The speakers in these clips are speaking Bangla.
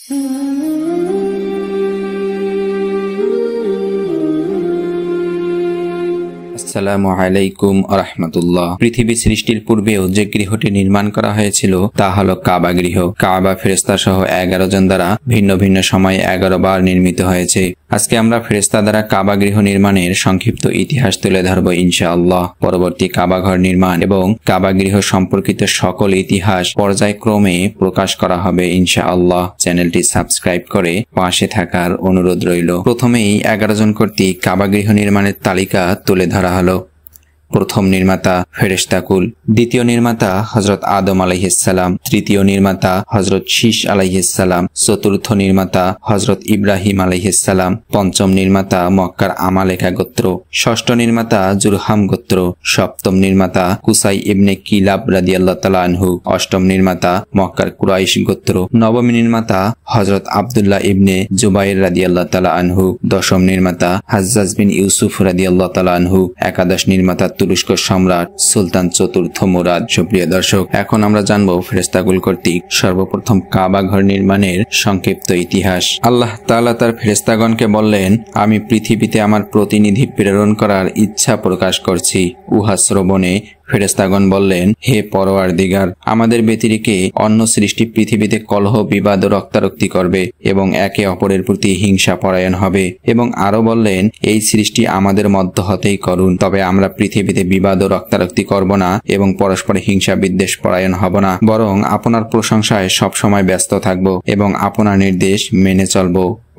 আসসালামু আলাইকুম রাহমাতুল্লাহ। পৃথিবী সৃষ্টির পূর্বেও যে গৃহটি নির্মাণ করা হয়েছিল তা হলো কাবা গৃহ। কাবা ফেরেশতা সহ 11 জন দ্বারা ভিন্ন ভিন্ন সময়ে 11 বার নির্মিত হয়েছে। আজকে আমরা ফেরেশতা দ্বারা কাবা গৃহ নির্মাণের সংক্ষিপ্ত ইতিহাস তুলে ধরব ইনশাআল্লাহ। পরবর্তী কাবা ঘর নির্মাণ এবং কাবা গৃহ সম্পর্কিত সকল ইতিহাস পর্যায়ক্রমে প্রকাশ করা হবে ইনশাআল্লাহ। চ্যানেলটি সাবস্ক্রাইব করে পাশে থাকার অনুরোধ রইল। প্রথমেই 11 জন কর্তৃক কাবা গৃহ নির্মাণের তালিকা তুলে ধরা হলো। প্রথম নির্মাতা ফেরেশতাকুল, দ্বিতীয় নির্মাতা হযরত আদম আলাইহিস সালাম, তৃতীয় নির্মাতা হযরত শীশ আলাইহিস সালাম, চতুর্থ নির্মাতা হযরত ইব্রাহিম আলাইহিস সালাম, পঞ্চম নির্মাতা মক্কার আমালেকা গোত্র, ষষ্ঠ নির্মাতা জুরহাম গোত্র, সপ্তম নির্মাতা কুসাই ইবনে কিলাব রাদিয়াল্লাহু তাআলা আনহু, অষ্টম নির্মাতা মক্কার কুরাইশ গোত্র, নবম নির্মাতা হযরত আব্দুল্লাহ ইবনে জুবাইর রাদিয়াল্লাহু তাআলা আনহু, দশম নির্মাতা হাজ্জাজ বিন ইউসুফ রাদিয়াল্লাহু তাআলা আনহু, একাদশ নির্মাতা তুরস্ক সম্রাট সুলতান চতুর্থ মুরাদ। সুপ্রিয় দর্শক, এখন আমরা জানবো ফেরেশতাকুল কর্তৃক সর্বপ্রথম কাবা ঘর নির্মাণের সংক্ষিপ্ত ইতিহাস। আল্লাহ তাআলা তার ফেরেশতাগণকে বললেন, আমি পৃথিবীতে আমার প্রতিনিধি প্রেরণ করার ইচ্ছা প্রকাশ করছি। উহা শ্রবণে ফেরেশতাগণ বললেন, হে পরওয়ারদিগার, আমাদের ব্যতিরেকে অন্য সৃষ্টি পৃথিবীতে কলহ, বিবাদ ও রক্তারক্তি করবে এবং একে অপরের প্রতি হিংসা পরায়ণ হবে। এবং আরো বললেন, এই সৃষ্টি আমাদের মধ্য হতেই করুন, তবে আমরা পৃথিবীতে বিবাদ ও রক্তারক্তি করব না এবং পরস্পর হিংসা বিদ্বেষ পরায়ণ হব না, বরং আপনার প্রশংসায় সবসময় ব্যস্ত থাকব এবং আপনার নির্দেশ মেনে চলব,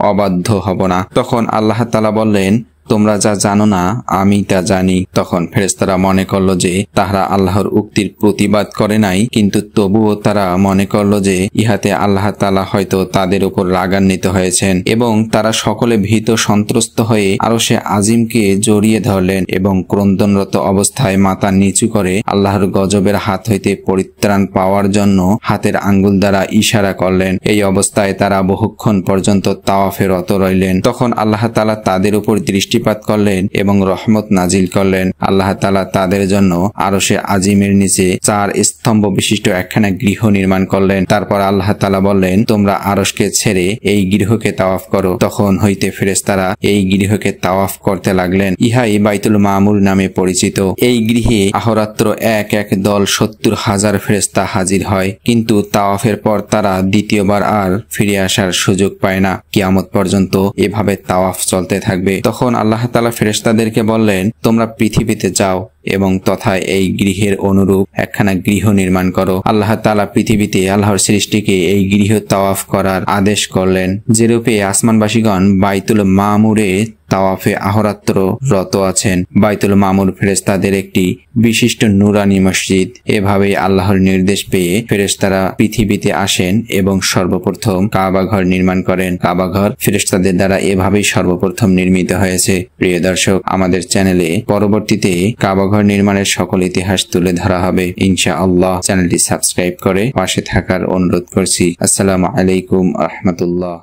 অবাধ্য হব না। তখন আল্লাহ তাআলা বললেন, তোমরা যা জানো না আমি তা জানি। তখন ফেরেশতারা মনে করল যে তাহারা আল্লাহর উক্তির প্রতিবাদ করে নাই, কিন্তু তবুও তারা মনে করল যে ইহাতে আল্লাহ তাআলা হয়তো তাদের উপর রাগান্বিত হয়েছেন এবং তারা সকলে ভীত সন্ত্রস্ত হয়ে আরশে আজিমকে জড়িয়ে ধরলেন এবং ক্রন্দনরত অবস্থায় মাথা নিচু করে আল্লাহর গজবের হাত হইতে পরিত্রাণ পাওয়ার জন্য হাতের আঙ্গুল দ্বারা ইশারা করলেন। এই অবস্থায় তারা বহুক্ষণ পর্যন্ত তাওয়াফে রত রইলেন। তখন আল্লাহ তাআলা তাদের উপর দৃষ্টিপাত করলেন এবং রহমত নাজিল করলেন। আল্লাহ তাআলা তাদের জন্য আরশে আজিমের নিচে 4 স্তম্ভ বিশিষ্ট একখানা গৃহ নির্মাণ করলেন। তারপর আল্লাহ তাআলা বললেন, তোমরা আরশকে ছেড়ে এই গৃহকে তাওয়াফ করো। তখন হইতে ফেরেশতারা এই গৃহকে তাওয়াফ করতে লাগলেন। ইহাই বাইতুল মামুর নামে পরিচিত। এই গৃহে আহরাত্র এক এক দল 70,000 ফেরেশতা হাজির হয়, কিন্তু তাওয়াফের পর তারা দ্বিতীয়বার আর ফিরে আসার সুযোগ পায় না। কিয়ামত পর্যন্ত এভাবে তাওয়াফ চলতে থাকবে। তখন আল্লাহ তাআলা ফেরেশতাদেরকে বললেন, তোমরা পৃথিবীতে যাও এবং তথা এই গৃহের অনুরূপ একখানা গৃহ নির্মাণ করো। আল্লাহ তাআলা পৃথিবীতে আল্লাহর সৃষ্টিকে এই গৃহ তাওয়াফ করার আদেশ করলেন। যেরূপে আসমানবাসীগণ বাইতুল মামুরে তাওয়াফে আহরাত্র রত আছেন। বাইতুল মামুর ফেরেশতাদের একটি বিশিষ্ট নুরানি মসজিদ। এভাবেই আল্লাহর নির্দেশ পেয়ে ফেরেশতারা পৃথিবীতে আসেন এবং সর্বপ্রথম কাবা ঘর নির্মাণ করেন। কাবা ঘর ফেরেশতাদের দ্বারা এভাবেই সর্বপ্রথম নির্মিত হয়েছে। প্রিয় দর্শক, আমাদের চ্যানেলে পরবর্তীতে কাবা ঘর নির্মাণের সকল ইতিহাস তুলে ধরা হবে ইনশাআল্লাহ। চ্যানেলটি সাবস্ক্রাইব করে পাশে থাকার অনুরোধ করছি। আসসালামু আলাইকুম রাহমাতুল্লাহ।